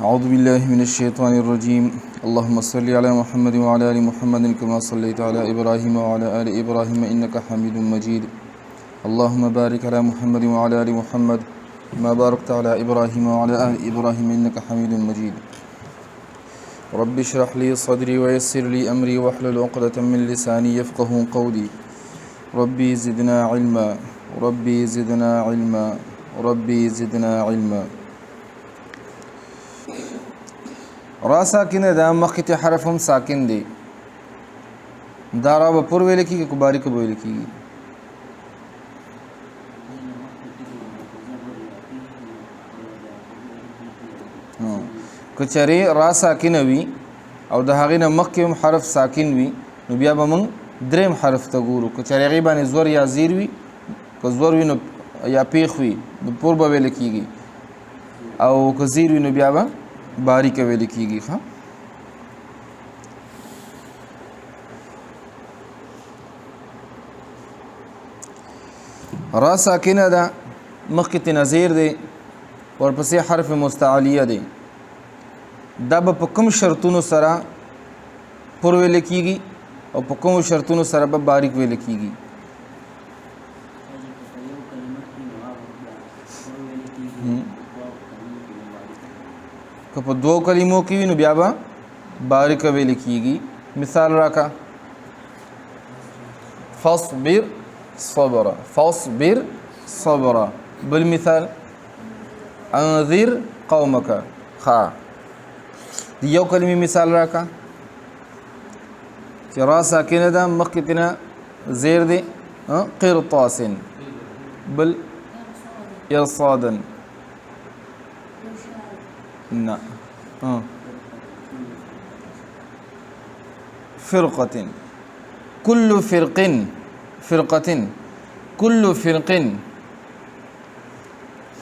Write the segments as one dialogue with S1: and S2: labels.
S1: أعوذ بالله من الشيطان الرجيم. اللهم صل على محمد وعلى آل محمد كما صليت على إبراهيم وعلى آل إبراهيم إنك حميد مجيد. اللهم بارك على محمد وعلى آل محمد كما باركت على إبراهيم وعلى آل إبراهيم إنك حميد مجيد. رب اشرح لي صدري ويسر لي أمري واحلل عقدة من لساني يفقه قولي. ربي زدنا علما ربي زدنا علما ربي زدنا علما. را ساکنه دا مخکې حرف هم ساکن دی. دا را به پر ویل کېږي که باریک به ویل کېږي؟ که چېرې را ساکنه وي او د هغې نه مخکې هم حرف ساکن وي نو بیا به موږ دریم حرف ته ګورو. که چېرې هغې باندې زور یا زیر وي، که زور وي نو یا پیښ وي نو پور به ویل کېږي، او که زیر وي نو بیا به باریک ویل کېږي. ښه، را ساکنه ده، مخکې ترې زیر دی، ورپسې حرف مستعلیه دی. دا به په کوم شرطونو سره پر ویل کېږي او په کوم شرطونو سره به باریک ویل کېږي؟ که په دوو کلمو کې وي نو بیا به باریک ویل کېږي. مثال راکا: فاصبر صبرا، فاصبر صبرا. بل مثال: انذر قومک. ښه، د یو کلمې مثال راکا چې را ساکنه ده، مخکې ترې زیر دی. قرطاس. بل ارصادا. نه. فرقة. كل فرق. فرقة. كل فرق.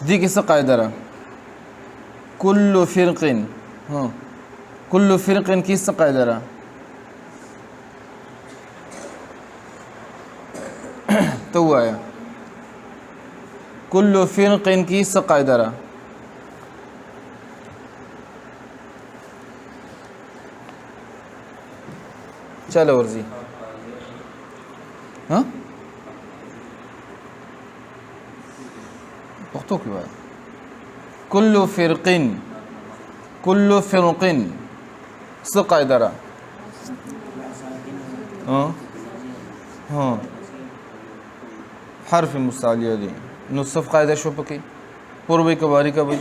S1: دي کې څه قاعده ده؟ كل فرق. كل فرق کې څه قاعده ده؟ ته ووایه. كل فرق کې څه قاعده ده؟ چله ورځي. ها، پښتو کې وایي كل فرق. كل فرق څه قاعده ده؟ حرف مستعلیه دی. نو صف قاعده شو پکې؟ پور وی که باریک وی؟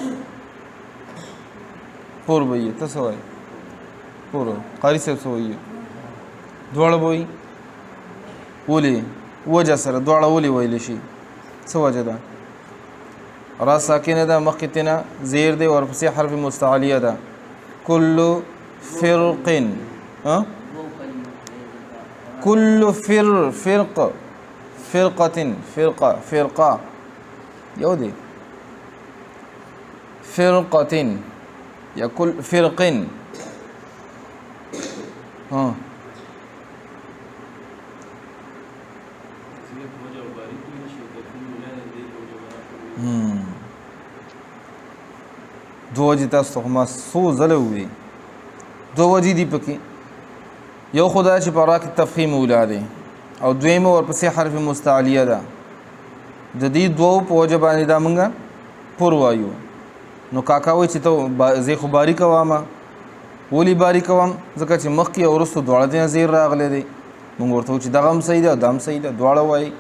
S1: پور وی. ته څه وایي؟ پور. قاری صاحب څه وایي؟ دواړه به وي. ولې؟ وجه سره دواړه ولې ویلی شي؟ څه وجه ده؟ را ساکنه ده، مخکې ترې زیر دی، ورپسې حرف مستعلیه ده. کل فرق. کل فرق. فرقة. فرقه. فرقه یو دی. فرقة یا کل فرق. دو وجې تاسو ته ما څو ځله وویلې. دو وجې دي پکې. یو خو دا چې په را کې تفخیم اولی دی، او دویمه ورپسې حرف مستعلیه ده. د دې دوو په وجه باندې دا مونږ پور وایو. نو کاکا وایي چې ته زه خو باریکه وامه. ولې باریکه وام؟ ځکه چې مخکې او وروستو دواړه دې نه زیر راغلی دی. مونږ ورته وایو چې دغه هم صحیح ده او دا هم صحیح ده، دواړه وایي.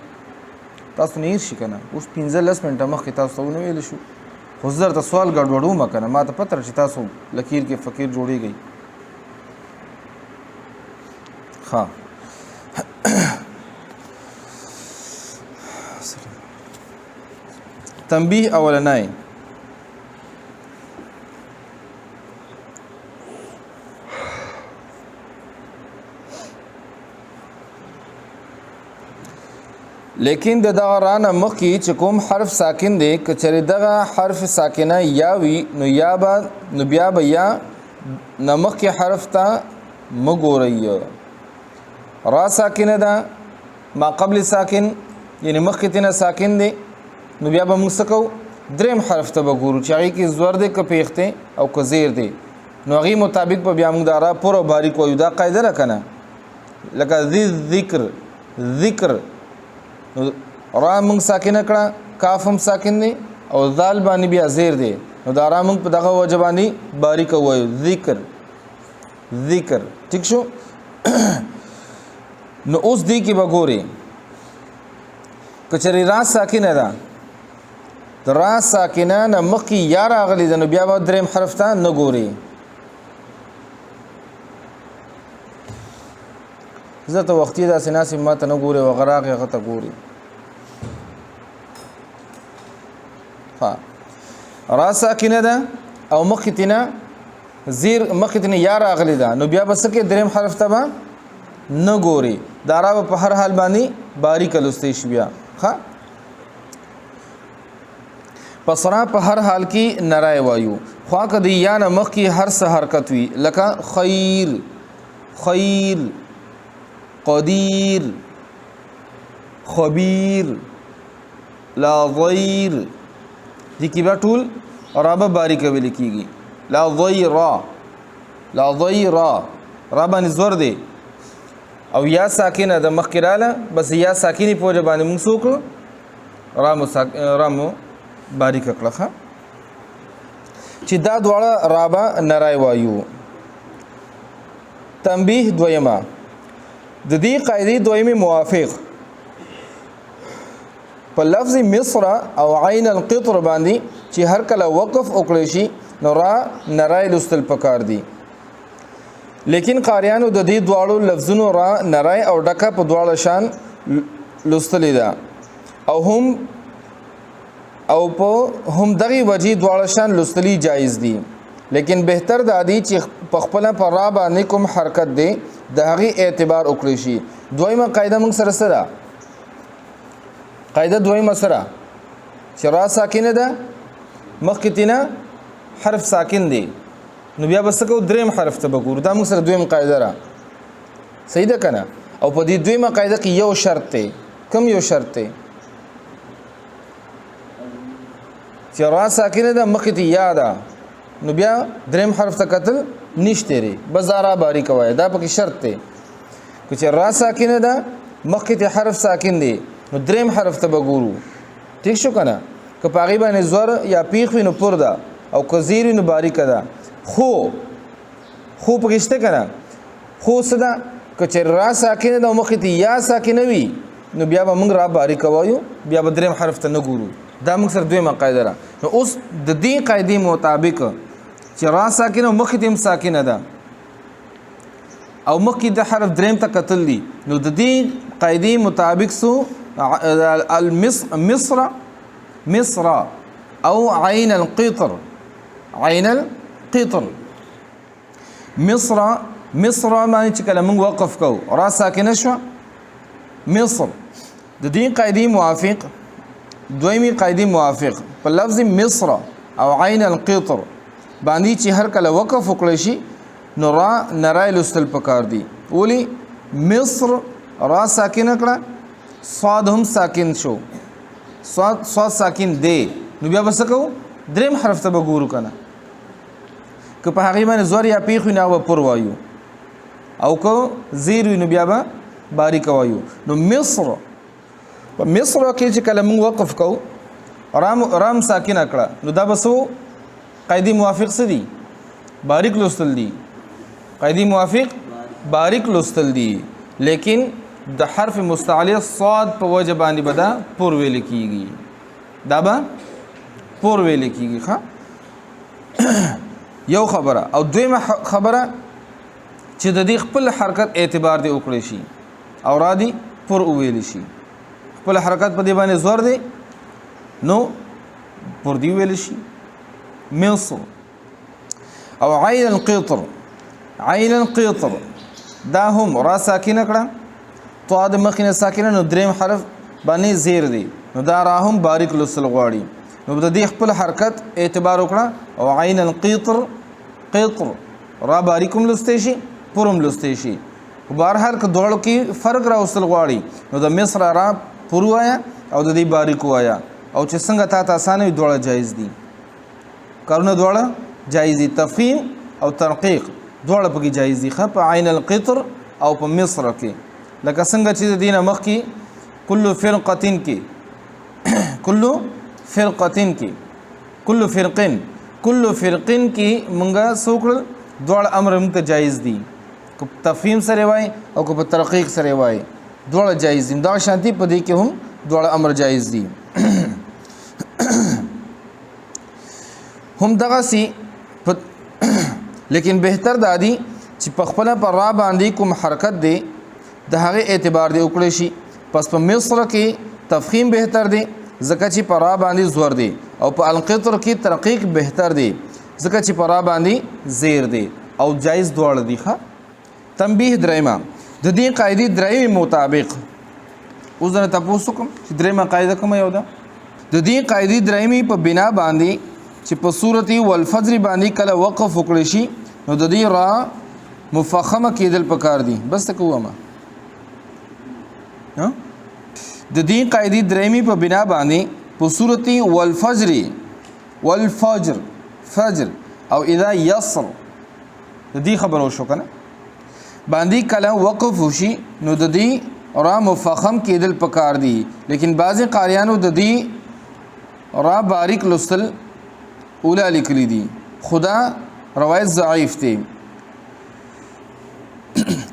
S1: تاسو نه هېر شي که نه. اوس 15 منټه مخکې تاسو ته ونه ویلی شو، خو زه درته سوال ګډوډومه که نه. ما ته پته ده چې تاسو لکیر کې فقیر جوړېږئ. ښه، تنبیه اولنی: لیکن د دغه رانه مخکې چې کوم حرف ساکن دی، که چېرې دغه حرف ساکنه یا وي نو بیا به یا نه مخکې حرف ته مه ګورئ. را ساکنه ده، ما قبل ساکن یعنی مخکې ترې نه ساکن دی، نو بیا به موږ څه کوو؟ دریم حرف ته به ګورو چې هغې کې زور دی که پیښ دی او که زیر دی نو هغې مطابق به بیا موږ دا را پور او باریک وایو دا قاعده ده که نه لکه ذکر ذکر نو را موږ ساکنه کړه کاف هم ساکن دی او ذال باندې بیا زیر دی نو دا را موږ په دغه وجه باندې باریک وایو ذکر ذکر ٹھیک شو نو اوس دی کې به ګورې که چېرې را ساکنه ده د را ساکنه نه مخکې یا راغلی ده نو بیا به دریم حرف ته نه ګورې زه ته وختي داسې ناسې ما ته نه ګورې وغه راغې هغه ته ګورې را ساکنه ده او مخکې تینه زیر مخکې تینه یا راغلی ده نو بیا به څه کې دریم حرف ته به نه ګورې دا را به په هر حال باندې باریکه لوستی شي بیا ښه پس را په هر حال کې نرای وایو خوا که د یا نه مخکې هر څه حرکت وي لکه خیر خیر قدیر خبیر لا ضیر دې کې به ټول را به باریکه ویل کېږي لا ضیرا لا ضیرا را باندې زور دی او یا ساکنه د مخکې راله بس یا ساکنې په وجه باندې موږ څه وکړو را مو باریکه کړه ښه چې دا دواړه را به نرای وایو تنبیه دویمه د دې قاعدې دویمې موافق په لفظ مصر او عین القطر باندې چې هر کله وقف وکړی شي نو را نرای لوستل پکار دي لیکن قاریانو د دې دواړو لفظونو را نرای او ډکه په دواړه شان لوستلې ده او په هم دغه وجې دواړه شان لوستلی جایز دي لیکن بهتر دا دی چې په خپل پر را باندې کوم حرکت دی د هغې اعتبار وکړي شي دویمه قاعده موږ سره سره قاعده دویمه سره چې را ساکنه ده مخکې تینه حرف ساکن دی نو بیا به څه کوو دریم حرف ته به ګورو دا موږ سره دویم قاعده را صحیح ده که نه او په دې دویمه قاعده کې یو شرط دی کوم یو شرط دی چې را ساکنه ده مخکې ته یا ده نو بیا دریم حرف ته کتل نشته ری بس دا را باریکه وایه دا پکې شرط دی که چې را ساکنه ده مخکې ته حرف ساکن دی نو دریم حرف ته به ګورو ٹھیک شو که نه که په هغې باندې زور یا پیښ وي نو پر ده او که زیر وي نو باریکه ده خو پکې شته که نه خو څه ده که چې را ساکنه ده او مخکې ته یا ساکنه وي نو بیا به موږ را باریکه وایو بیا به دریم حرف ته نه ګورو دا موږ سره دویمه قاعده ده نو اوس د دې قاعدې مطابق چې را ساکنه او مخکې ته هم ساکنه ده او مخکې د حرف دریم ته کتل دي نو د دې قاعدې مطابق سو مصر او عین القطر عین القطر مصر معنی چې کله موږ وقف کوو را ساکنه شوه مصر د دې قاعدې موافق دویمې قاعدې موافق په لفظ مصر او عین القطر باندې چې هر کله وقف وکړی شي نو را نرای لوستل پکار دي ولی مصر را ساکنه کړه صاد هم ساکن شو صاد ساکن دی نو بیا به څه کوو دریم حرف ته به ګورو که نه که په هغې باندې زور یا پیښ وي نو هغه به پر وایو او که زیر وي نو بیا به باریکه وایو نو مصر په مصر کې چې کله موږ وقف کوو رام ساکنه کړه نو دا به څه قاعدې موافق څه دي باریک لوستل دي قاعدې موافق باریک لوستل دي لیکن د حرف مستعلی صاد په وجه باندې به دا پور ویل کېږي دا به پور ویل کېږي ښه یو خبره او دویمه خبره چې د دې خپل حرکت اعتبار دی وکړی شي او را دي پور وویل شي خپل حرکت په دې باندې زور دی نو پور دی ویل شي مصر او عین القطر دا هم را ساکنه کړه طا د مخکې نه ساکنه نو دریم حرف باندې زیر دی نو دا را هم باریک لوستل غواړي نو د دې خپل حرکت اعتبار وکړه او عین القطر را باریکم لوستی شي پرم لوستی شي بهرحال که دواړو کې فرق راوستل غواړي نو د مصر را پر وایه او د دې باریک وایه او چې څنګه تا ته اسانه وي دواړه جایز دي کارونه دواړه جایز دي تفخیم او ترقیق دواړه پکې جایز دي ښه په عین القطر او په مصر کې لکه څنګه چې د دینه مخکې کل فرقتين کې کل فرقن کې مونږه سوکړ دواړه امر موږ ته جایز دي کو تفهیم سره وای او کو په ترقیق سره وای دواړه جایز دي دا شانتي په دې کې هم دواړه امر جایز دي هم دغه سي لیکن بهتر دادی چې په خپل پر را باندې کوم حرکت دی د هغه اعتبار دی وکړي شي پس په مصر کې تفخیم بهتر دی ځکه چې پر را باندې زور دی او په القطر کې ترقیق بهتر دی ځکه چې پر را باندې زیر دی او جایز دواړه دي ښه تنبیه درېما د دې قاعده درېمې مطابق اوس نه تاسو کوم چې درېما قاعده کوم یو ده د دې قاعده درېمې په بنا باندې چې په صورت والفجر باندې کله وقف وکړي شي نو د دې را مفخمه کېدل پکار دي بس کومه ها د دې قاعده درېمې په بنا باندې په صورت والفجر فجر او اذا يسر د دې خبرو شو کنه باندې کله وقف وشي نو د دې را مفخم کېدل پکار دي لیکن بعضی قاریانو د دې را باریک لستل اولا لیکلی دي خدا روایت ضعیف دی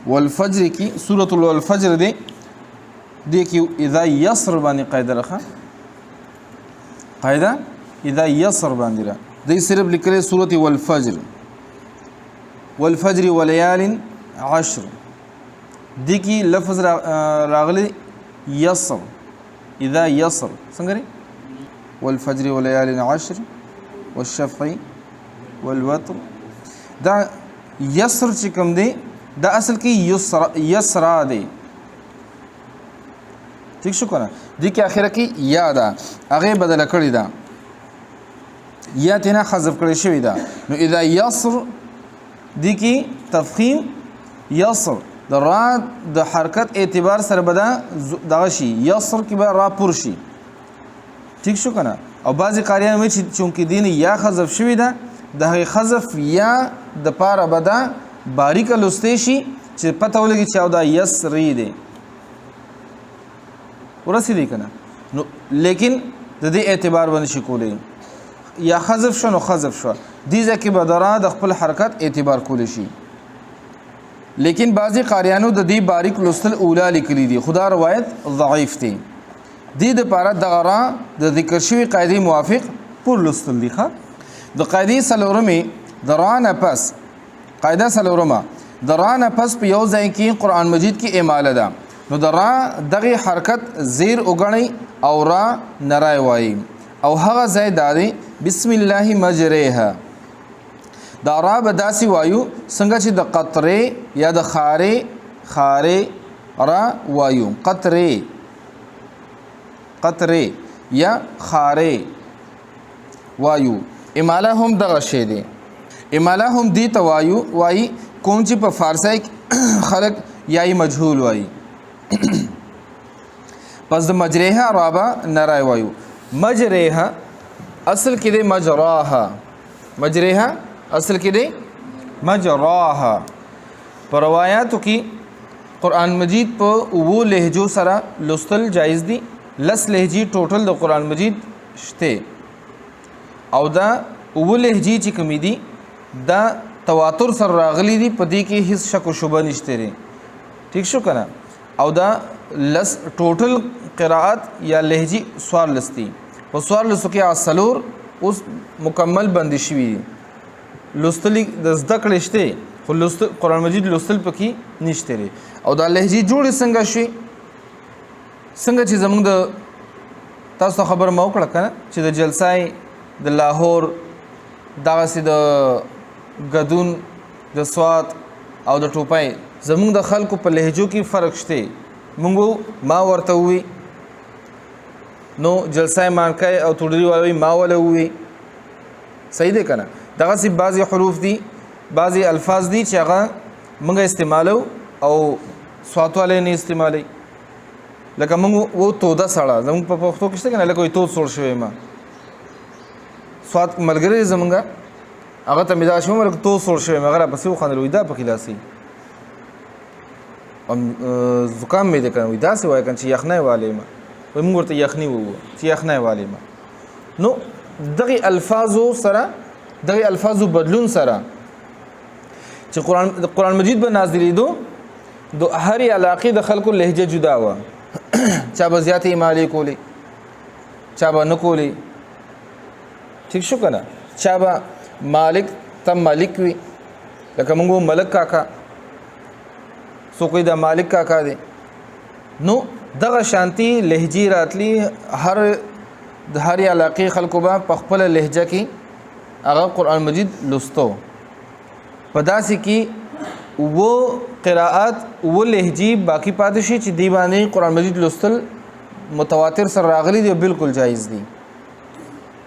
S1: والفجر کی سورۃ الفجر دی کی اذا يسر باندې قاعده راخه قاعده اذا يسر باندې را دی صرف لیکلی سورۃ والفجر وليال عشر دی کی لفظ راغلی يسر اذا يسر څنګه والفجر وليال عشر والشفع والوتر دا يسر چې کوم دی دا اصل کې یسرا دی ٹھیک شو کنه دی کې اخره کې یا دا هغه بدل کړی دا یا تینا حذف کړی شوی دا نو اذا يسر دی کې تفخیم يسر د را د حرکت اعتبار سره بدا دغه شي يسر کې به را پر شي ٹھیک شو کنه او بعضی قاریان وایي چې چونکې دین یا حذف شوی دا د هغه حذف یا د پاره بدا باریک لسته شي چې پته ولګي چې او دا یسری دی ورسې دی کنه نو لیکن د دې اعتبار باندې شي کولای یا حذف شو نو حذف شو دې ځکه بدرا د خپل حرکت اعتبار کولی شي لیکن بعضی قاریانو د دې باریک لستل اولا لیکلي دي خدا روایت ضعیف دی دې د پاره دغه د ذکر شوی قاعده موافق پر لستل دي ښه د قاعده سلورمه درانه پس قاعده سلورمه درانه پس په یو ځای کې قران مجید کې اعماله ده نو درا دغه حرکت زیر وګڼي او را نرای وای او هغه ځای دادي بسم الله مجریها دا را بداسي وایو څنګه چې د قطره یا د خاره را وایو قطره یا خاره وایو اماله هم دغه شی دی اماله هم دی ته وایي کوم چې په فارسی خلق یای مجهول وایي پس د مجریها رابا نرای وایو مجریها اصل کې دی مجراها مجریها اصل کې دی مجراها پر روایتو کې قرآن مجید په وو لهجو سره لستل جایز دي لس لهجی ټوټل د قرآن مجید شته او دا وو لهجی چې کمی دي دا تواتر سره راغلي دي په دې کې هیڅ شک او شبهه نشته لري ٹھیک شو کنه او دا لس ټوټل قرائت یا لهجی سوار لستی په سوار لسو کې اصلور اوس مکمل بندي شوی لستلی د زده کړې شته خو لستل قرآن مجید لستل پکې نشته لري او دا لهجی جوړ څنګه شي څنګه چې زمونږ د تاسو خبر مو کړه کنه چې د جلسای د لاهور دغه سي د غدون د سوات او د ټوپای زمونږ د خلکو په لهجو کې فرق شته مونږ ما ورته وي نو جلسای مانکای او توډری وایي ما ولا وي صحیح ده کنه دغه سي بعضي حروف دي بعضي الفاظ دي چې هغه مونږ استعمالو او سوات والے نه استعمالي لکه موږ و توده سړه زموږ په پښتو کې شته که نه لکه وایي تود سوړ شوی ما سواد ملګری زمونږ هغه ته مې دا شوم لکه تود سوړ شوی ما هغه راپسې وخندل وایي دا پکې لاسي زکام مې دی که نه وایي داسې وایه که نه چې یخنی والی ما وایي موږ ورته یخني ووو چې یخنی والی ما نو دغې الفاظو سره دغې الفاظو بدلون سره چې قرآن مجید به نازلېدو د هرې علاقې د خلکو لهجه جدا وه چا به زیاتې مالې کولې چا به نه کولې ٹھیک شو که نه چا به مالک ته مالک وي لکه موږ ملک کاکا څوک وایي دا مالک کاکا دی نو دغه شانتي لهجې راتلي د هرې علاقې خلکو به په خپله لهجه کې هغه قرآن مجید لستو په داسې کې و قراءات و لهجې باقی پاتې شي چې دی باندې قرآن مجید لستل متواتر سره راغلي دی او بالکل جایز دی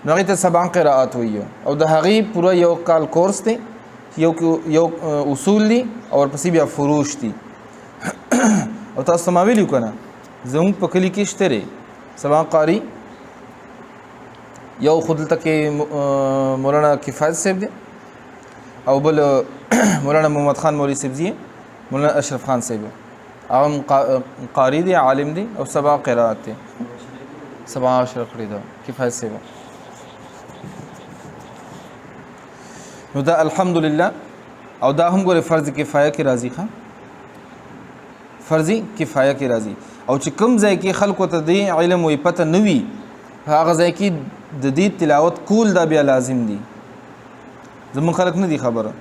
S1: نو هغې ته 7 قراءات وایي او د هغې پوره یو کال کورس دی یو اصول دي او ورپسې بیا فروش دي او تاسو ته ما ویلي که نه زموږ په کلي کې شته دی 7 قاري یو خو دلته کې مولانا کفایت صاحب دی او بل مولانا محمد خان مولوی صاحب دی مولانا اشرف خان صاحب هغه قاری دی عالم دی او 7 قرات دی 7 کړي دا کفایت صاحب نو دا الحمدلله او دا هم ګوره فرض کفایه کې راځي ښه فرضی کفایه کې راځي او چې کوم ځای کې خلکو ته دی علم وي پته نه وي هغه ځای کې د دې تلاوت کول دا بیا لازم دي زمون خلک نه دي خبره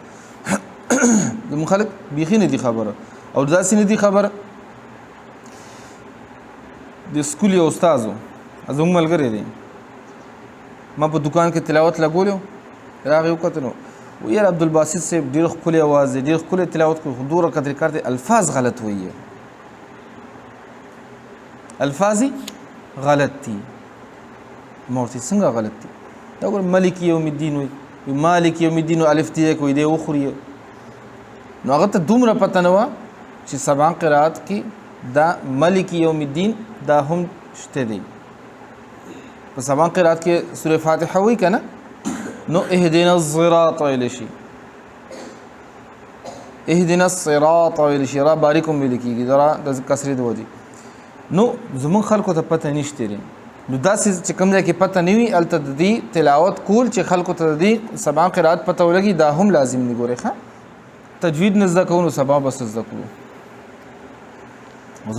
S1: زمون خلک بیخي نه دي خبره او داسې نه دي خبره د سکول یو استادو زمون ملګری دی ما په دکان کې تلاوت لګولیو راغی وکتل نو ویل عبدالباسط صاحب ډېر ښکلی اواز دی ډېر ښکلی تلاوت کوي خو دومره قدر کار دی الفاظ غلط وایي الفاظ غلط دي ما ورته څنګه غلط دي دا ګور ملک یوم الدین وایي مالک یوم الدین الف دی کوي دی وخوري نو هغه ته دومره پته نه وه چې 7 قرات کې دا ملک یوم الدین دا هم شته دی په 7 قرات کې سوره فاتحه وایي که نه نو اهدنا الصراط ویل شي اهدنا الصراط ویل شي را باریکم ویل کېږي دا د کسرې د وجې نو زموږ خلکو ته پته نشته دی نو داسې چې کوم ځای کې پته نه وي هلته د دې تلاوت کول چې خلکو ته د دې 7 قرات پته ولګي دا هم لازم دی ګورئ ښه تجوید نه زده کوو نو سبا بس زده کړو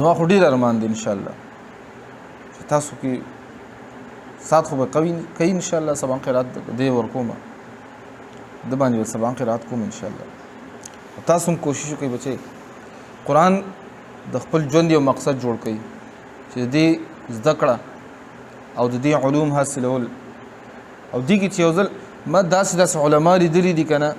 S1: زما خو ډېر ارمان دی انشاءالله چې تاسو کې سات خو به کوي انشاءالله 7 قرات دی ورکوم د باندې 7 قرات کوم انشاءالله تاسو هم کوشش وکړئ بچئ قرآن د خپل ژوند یو مقصد جوړ کړئ چې دې زده کړه او د دې علوم حاصلول او دې کې چې یو ځل ما داسې علما لیدلي دي که نه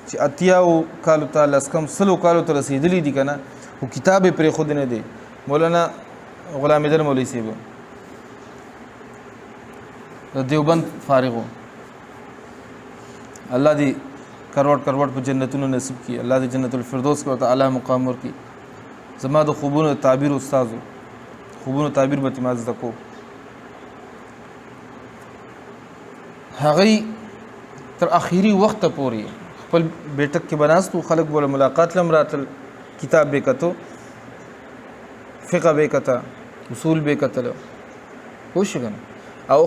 S1: چې 80 کالو ته 100 کالو ته رسېدلي دي که نه خو کتاب یې پرېښودی نه دی مولانا غلام حیدر مولوي صاحب د دیوبند فارغ و الله دې کروڑ په جنتونو نصیب کړي الله دې جنت الفردوس کې ورته اعلی مقام ورکړي زما د خوبونو تعبیر استاد خوبونو تعبیر به تې ما زده کو هغې تر اخیری وخته پورې خپل بیټک کې بناستو خلک بوله ملاقات لم راتل کتاب به کتو فقه به کته اصول به کتل پوه شو که نه او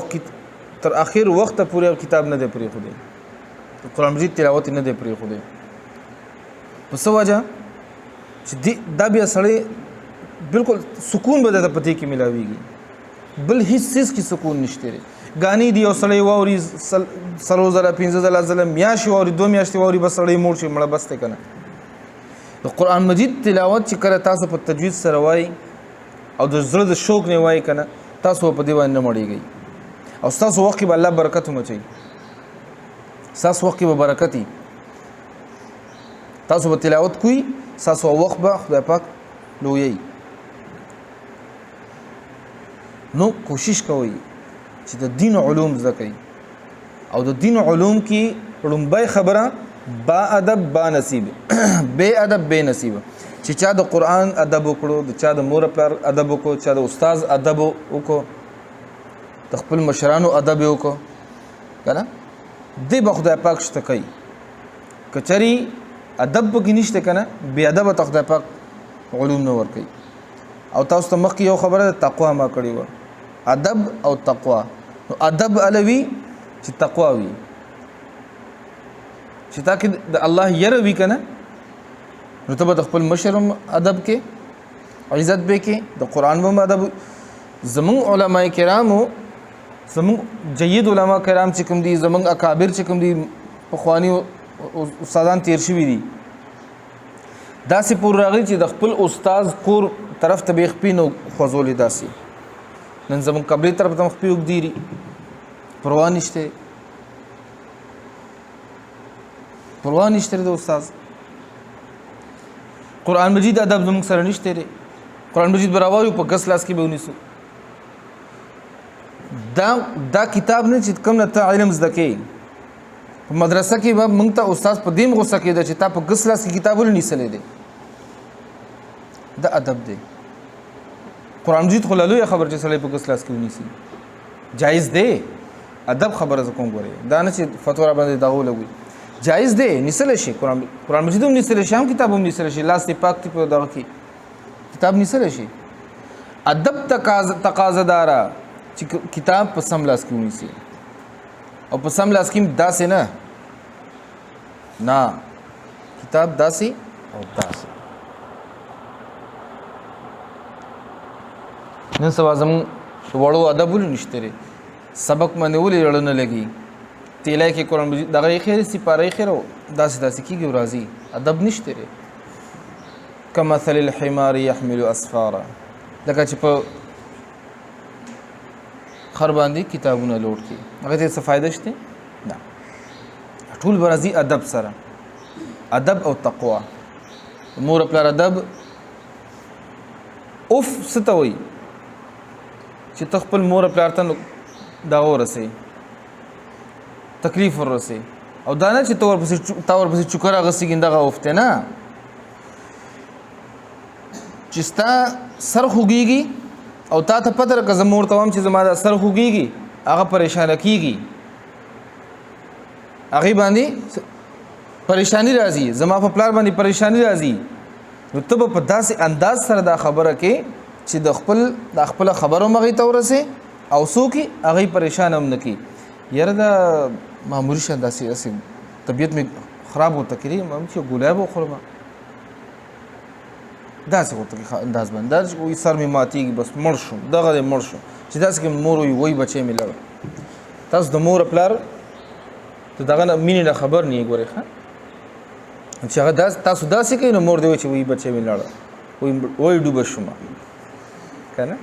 S1: تر اخیر وخته پورې کتاب نه دی پرېښودی قرآن مجید تلاوت نه دی پرېښودی په څه وجه چې دا بیا سړی بالکل سکون به درته په دې کې میلاویږي بل هیڅ څیز کې سکون نشته دی غانی دی او سړی واوري 3 زره 15 زره میاشتې واوري 2 میاشتې واوري بس سړی موړ شي مړه بس دی که نه د قرآن مجید تلاوت چې کله تاسو په تجوید سره وایي او د زړه د شوق نه وایي که نه تاسو په دې باندې نه مړېږئ او ستاسو وخت کې به الله برکت هم اچوي ستاسو وخت کې به برکت وي تاسو به تلاوت کوئ ستاسو وخت به خدای پاک لویوي نو کوشش کوئ چې د دین علوم زده کوئ او د دین علوم کې لومبۍ خبره با ادب با نصیب بے ادب بے نصیب چې چا د قرآن ادب وکړو، د چا د مور پلار ادب وکړو، چا د استاد ادب وکړو، د خپل مشرانو ادب وکړو کنه، دې به خدای پاک شته کوي. کچري ادب پکې نشته کنه، بې ادب ته خدای پاک علوم نه ورکوي. او تاسو ته مخکې یو خبره تقوا ما کړې وه، ادب او تقوا. نو ادب الوي چې تقوا وي، چې تا کې د الله یره وي کنه، نو ته به د خپل مشر ادب کې عزت به کې، د قرآن هم ادب. زمونږ علما کرامو، زمونږ جید علما کرام چې کوم دي، زمونږ اکابر چې کوم دي، پخواني استادان تیر شوي دي، داسې پور راغلي چې د خپل استاد کور طرف ته به خپې نو خوځولې. داسې نن زمونږ قبلې طرف ته خپې اوږدېري، پروا نشته، پروا نشته د استاد. قرآن مجید ادب زمونږ سره نشته دی. قرآن مجید به راوایو په ګس لاس کې به ونیسو. دا کتاب نه چې کوم نه ته علم زده کوې، په مدرسه کې به موږ ته استاد په دې غوسه کېده چې تا په ګس لاس کې کتابونه نیسلی دی. دا ادب دی. قرآن مجید خو لویه خبر چې سړی په ګس لاس کې ونیسي جایز دی. ادب خبره زه کوم ګورې، دا نه چې فتوا را باندې دغه ولګوي. جایز دی، نیسلی شي. قرآن مجید هم نیسلی شي، هم کتاب هم نیسلی شي، لاس دې پاک دی په دغه کې کتاب نیسلی شي. ادب تقاضا داره چې کتاب په سم لاس کې ونیسي، او په سم لاس کې داسې نه کتاب داسې او داسې. نن سبا زموږ وړو ادب ولې نشته دی، سبق باندې ولې رړه نه لګي، تیلی کې قرآن مجید دغه یې خیر سپاره یې خیر او داسې کېږي او راځي. ادب نشته دی. کمثل الحمار یحمل اسفارا، لکه چې په خر باندې کتابونه لوډ کړي، هغه ته څه فایده شته نه. ټول به راځي ادب سره، ادب او تقوا. مور پلار ادب اوف څه ته وایي چې ته خپل مور پلار ته دغه ورسې، تکلیف ورسې، او دا نه چې تا ورپسې چوکر اغوستې دغه اوف دی نه، چې ستا سر خوږېږي او تا ته پته لکه زه مور ته وایم چې زما دا سر خوږېږي، هغه پریشانه کېږي، هغې باندې پریشانی راځي، زما په پلار باندې پریشانی راځي. نو ته به په داسې انداز سره دا خبره کې چې د خپله خبره هم هغې ته ورسې او څوک یې هغې پریشان هم نه کړي. یاره دا معمولي شه داسې طبیعت مې خراب ورته کړي، چې ګولۍ به وخورم، داسې ورته کې انداز باندې، دا چې وایي سر مې ماتېږي بس مړ شم، دغه دی مړ شم. چې داسې کې مور وایي بچی مې لړ. تاسو د مور پلار د دغه نه مینې نه خبر نه یې ګورئ ښه، چې هغه تاسو داسې کوي نو مور دی وایي چې وایي بچی مې لړ، وایي ډوبه شومه که نه.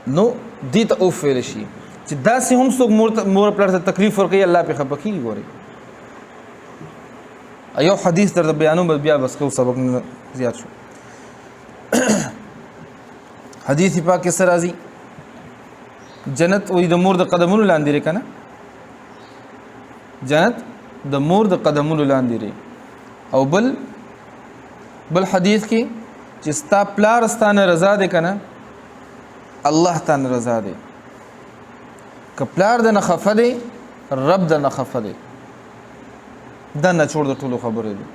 S1: نو دې ته اوف ویلی شي چې داسې هم څوک مور پلار ته تکلیف ورکوي، الله پرې خفه کېږي. ګورئ یو حدیث درته بیانوم، بیا بس کو سبق نه زیات شو. حدیث پاک کې څه راځي؟ جنت وایي د مور د قدمونو لاندې دی که نه، جنت د مور د قدمونو لاندې دی. او بل حدیث کې چې ستا پلار ستا نه رضا دی که نه، الله تا نه رضا دی. که پلار د نه خفه دی، رب د نه خفه دی. دا نچوړ د ټولو خبرې دی.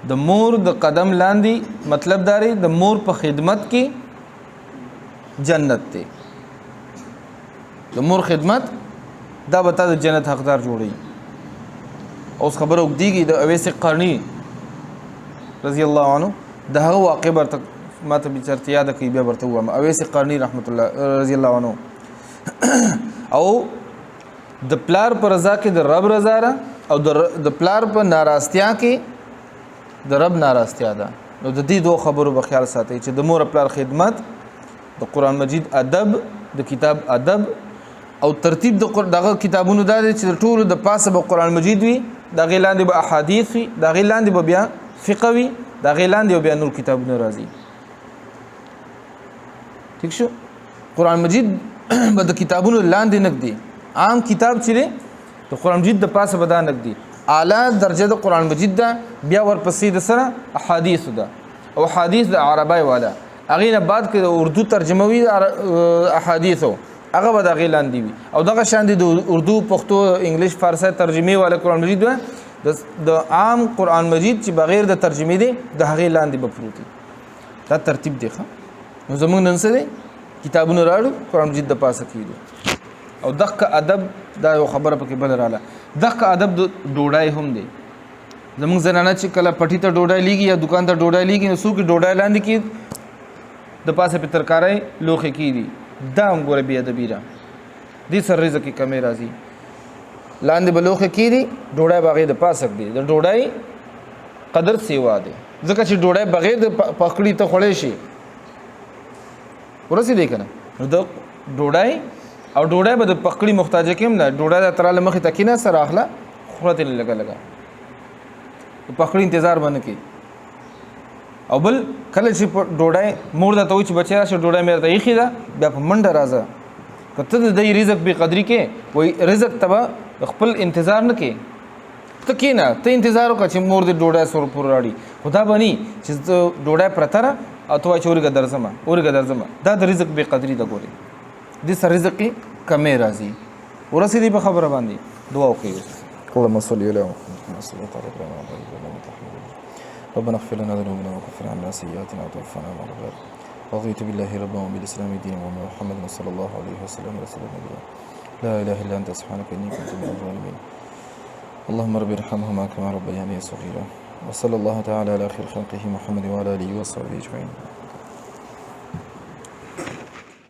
S1: د مور د قدم لاندې مطلب دا دی د مور په خدمت کې جنت دی. د مور خدمت دا به تا د جنت حقدار جوړوي. اوس خبره اوږدېږي د اویس قرني رضی الله عنه د هغه واقع برته ما ته بېچارته یاده کوي، بیا برته ووایم. اویس قرني رحمت الله رضی الله عنه او د پلار په رضا کې د رب رضا ده، او د پلار په ناراستیا کې د رب ناراستیا ده. نو د دې دوه خبرو به خیال ساتئ چې د مور پلار خدمت، د قرآن مجید ادب، د کتاب ادب او ترتیب دغه کتابونو دا دی چې د ټولو د پاسه به قرآن مجید وي، د هغې لاندې به احادیث وي، د هغې لاندې به بیا فقه وي، د هغې لاندې بیا نور کتابونه راځي. ٹھیک شو؟ قرآن مجید به د کتابونو لاندې نږدې، عام کتاب چې دی د قرآن مجید د پاسه به دا نږدې، اعلی درجه د قران مجید ده بیا ورپسې د سره احادیث ده او حدیث د عربی والا هغه نه بعد کې اردو ترجمه وی احادیثو هغه به د غیلاندې وي او دغه شان د اردو پښتو انګلیش فارسی ترجمه والا قران مجید ده د عام قران مجید چې بغیر د ترجمه دی د هغه لاندې به پروت دا ترتیب دی نو زمونږ نن څه دی کتابونه راړو قران مجید د پاسه کیدو او دغه ادب دا یو خبره پکې بل رااله دغه ادب د ډوډۍ هم دی زمونږ زنانه چې کله پټی ته ډوډۍ لیږي یا دکان ته ډوډۍ لیږي نو څوک ډوډۍ لاندې کی د پاسه په ترکارۍ لوخه کیدي دا هم ګوره بیا د بیره دې سر رزق کې کمی راځي لاندې بلوخه کیدي ډوډۍ باغې د پاسک دی د ډوډۍ قدر سیوا دی ځکه چې ډوډۍ بغیر د پخړی ته خړې شي ورسې دی کنه نو د ډوډۍ او ډوډۍ به د پخړی محتاج کېم نه ډوډۍ د تراله مخې تکینه سره اخلا خورته لګا لګا پخړی انتظار باندې کی او بل کله چې ډوډۍ مور د توچ بچی راشه ډوډۍ مې ته یخی دا بیا په منډه راځه کته د رزق به قدرې کې وای رزق تبا خپل انتظار نه کې ته کینا ته انتظار وکړه چې مور د ډوډۍ سور پور راړي خدا بني چې ډوډۍ پرتره او تو چورګه درځما اورګه درځما دا د رزق به قدرې د ګوري د سر رزق کې کمې راځي ورسې دی په خبره باندې دعا وکړئ اللهم صل علی محمد صلی الله علیه وسلم ربنا اغفر لنا ذنوبنا وكفر عنا سيئاتنا وتوفنا مع الابرار رضيت بالله ربا وبالاسلام دينا ومحمد صلى الله عليه وسلم رسول الله لا اله الا انت سبحانك اني كنت من الظالمين اللهم رب ارحمهما كما ربياني صغيرا وصلى الله تعالى على خير خلقه محمد وعلى اله وصحبه اجمعين